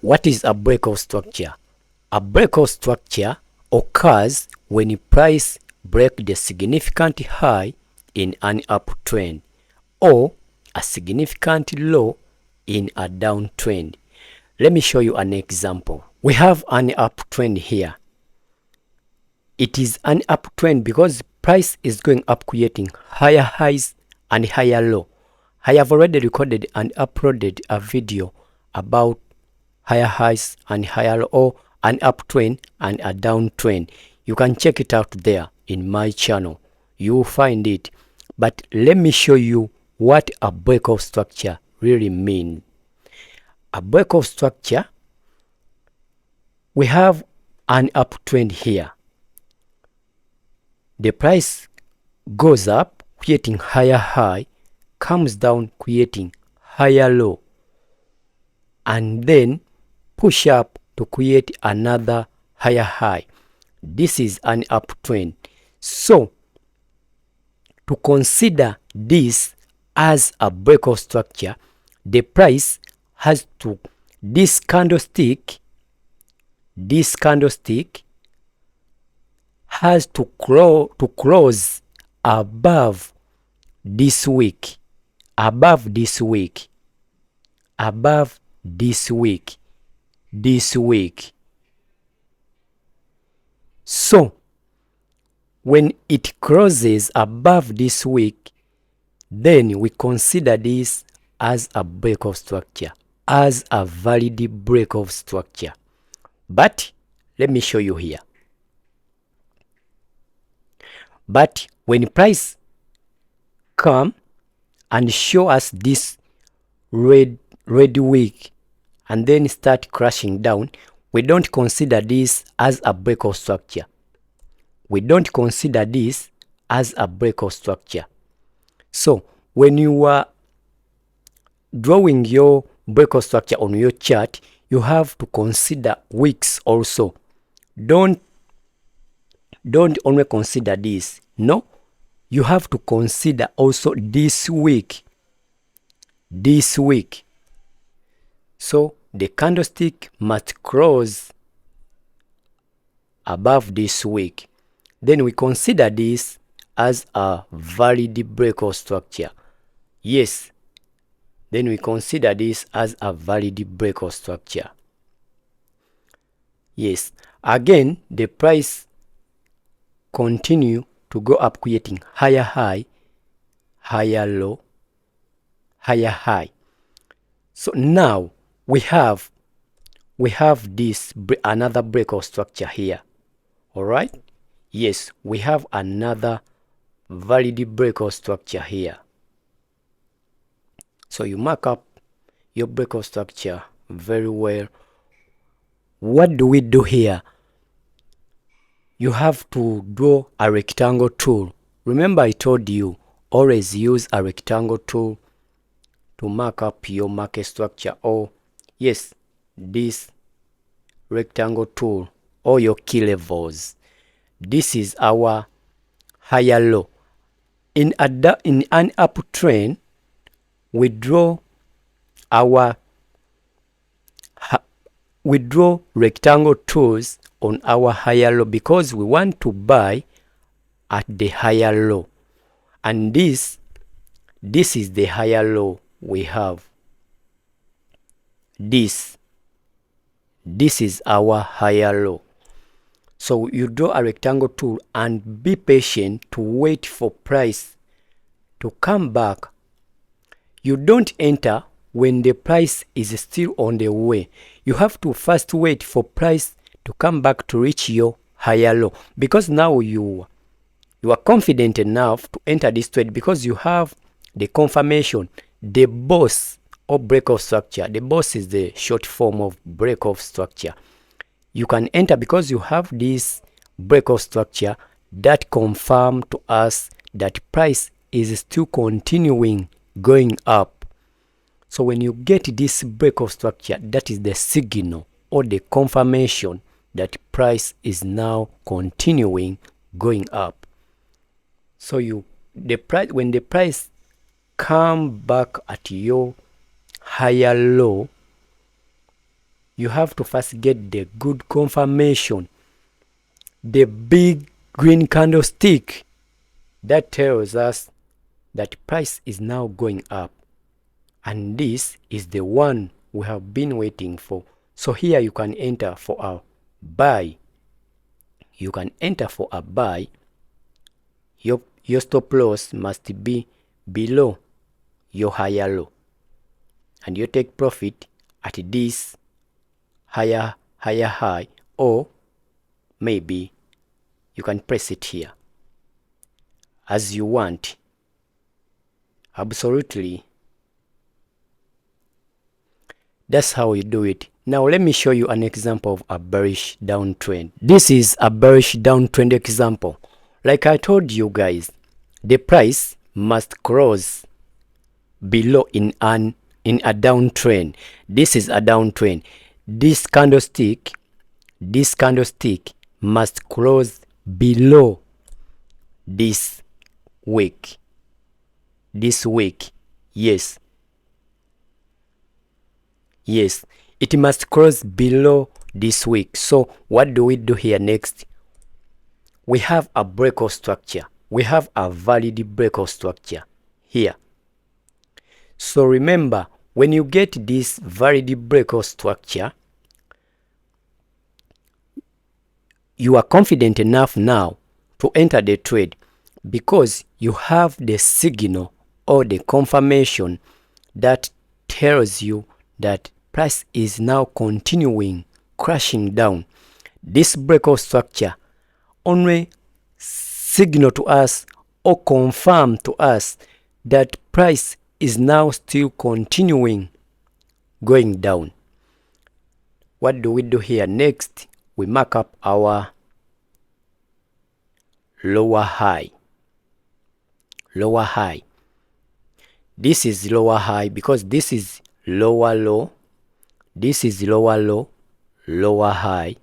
What is a breakout structure? A breakout structure occurs when price breaks the significant high in an uptrend or a significant low in a downtrend. Let me show you an example. We have an uptrend here. It is an uptrend because price is going up, creating higher highs and higher low. I have already recorded and uploaded a video about higher highs and higher low, or an uptrend and a downtrend. You can check it out there in my channel. You will find it. But let me show you what a breakout structure really means. A breakout structure, we have an uptrend here. The price goes up, creating higher high, comes down, creating higher low, and then push up to create another higher high. This is an uptrend. So to consider this as a breakout structure, the price has to, this candlestick has to close above this week, this week. So when it closes above this week, then we consider this as a breakout structure, as a valid breakout structure. But let me show you here. But when price come and show us this red wick and then start crashing down, we don't consider this as a breakout structure. We don't consider this as a breakout structure. So when you are drawing your breakout structure on your chart, you have to consider wicks also. Don't only consider this. No, you have to consider also this week. So the candlestick must close above this week. Then we consider this as a valid breakout structure. Yes. Then we consider this as a valid breakout structure. Yes. Again, the price continue to go up, creating higher high, higher low, higher high. So now we have this another breakout structure here. All right. Yes, we have another valid breakout structure here. So you mark up your breakout structure very well. What do we do here? You have to draw a rectangle tool. Remember, I told you, always use a rectangle tool to mark up your market structure, or yes, this rectangle tool, or your key levels. This is our higher low. In an uptrend, we draw rectangle tools on our higher low because we want to buy at the higher low. And this is the higher low we have. This is our higher low. So you draw a rectangle tool and be patient to wait for price to come back. You don't enter when the price is still on the way. You have to first wait for price to come back to reach your higher low, because now you are confident enough to enter this trade because you have the confirmation, the boss or breakout structure. The boss is the short form of breakout structure. You can enter because you have this breakout structure that confirm to us that price is still continuing going up. So when you get this breakout structure, that is the signal or the confirmation that price is now continuing going up. So when the price come back at your higher low, you have to first get the good confirmation, the big green candlestick that tells us that price is now going up, and this is the one we have been waiting for. So here you can enter for a buy. You can enter for a buy. Your stop loss must be below your higher low, and you take profit at this higher high, or maybe you can press it here as you want. Absolutely, that's how you do it. Now let me show you an example of a bearish downtrend. This is a bearish downtrend example. Like I told you guys, the price must cross below in a downtrend. This is a downtrend. This candlestick must close below this wick. Yes, it must cross below this wick. So what do we do here next? We have a breakout structure. We have a valid breakout structure here. So remember, when you get this valid breakout structure, you are confident enough now to enter the trade, because you have the signal or the confirmation that tells you that price is now continuing crashing down. This breakout structure only signal to us or confirm to us that price is now still continuing going down. What do we do here next? We mark up our lower high. This is lower high because this is lower low, this is lower low, lower high,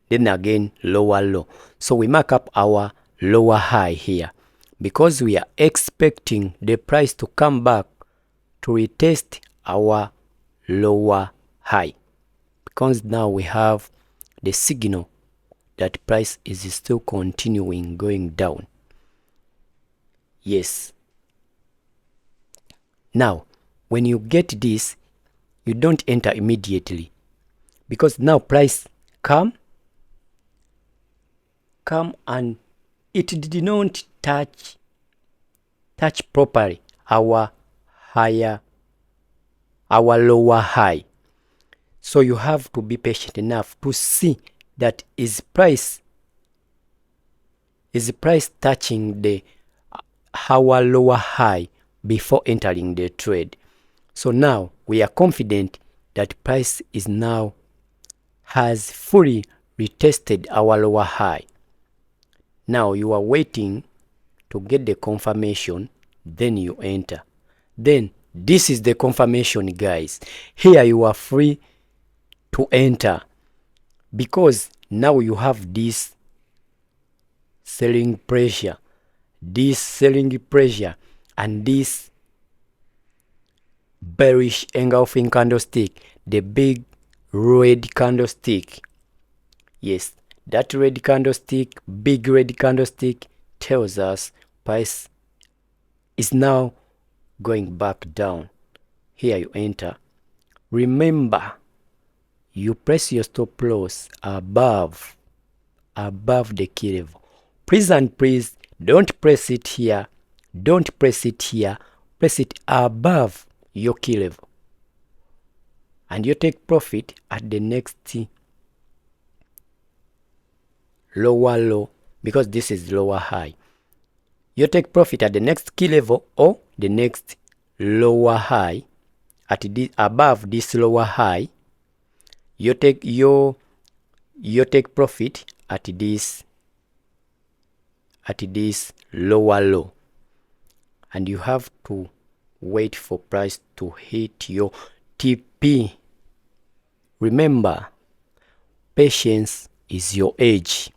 then again lower low. So we mark up our lower high here because we are expecting the price to come back to retest our lower high, because now we have the signal that price is still continuing going down. Yes. Now, when you get this, you don't enter immediately, because now price come and it did not touch properly our lower high. So you have to be patient enough to see that is price touching our lower high before entering the trade. So now we are confident that price is now has fully retested our lower high. Now you are waiting to get the confirmation, then you enter. Then this is the confirmation, guys. Here you are free to enter, because now you have this selling pressure, and this bearish engulfing candlestick, the big red candlestick. Yes, that red candlestick, big red candlestick, tells us price is now going back down. Here you enter. Remember, you press your stop loss above the key level. Please and please don't press it here. Don't press it here. Press it above your key level, and you take profit at the next lower low, because this is lower high. You take profit at the next key level or the next lower high. At this above this lower high, you take profit at this lower low, and you have to wait for price to hit your TP. Remember, patience is your age.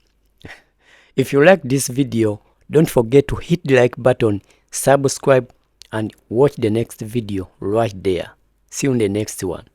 If you like this video, don't forget to hit the like button, subscribe, and watch the next video right there. See you in the next one.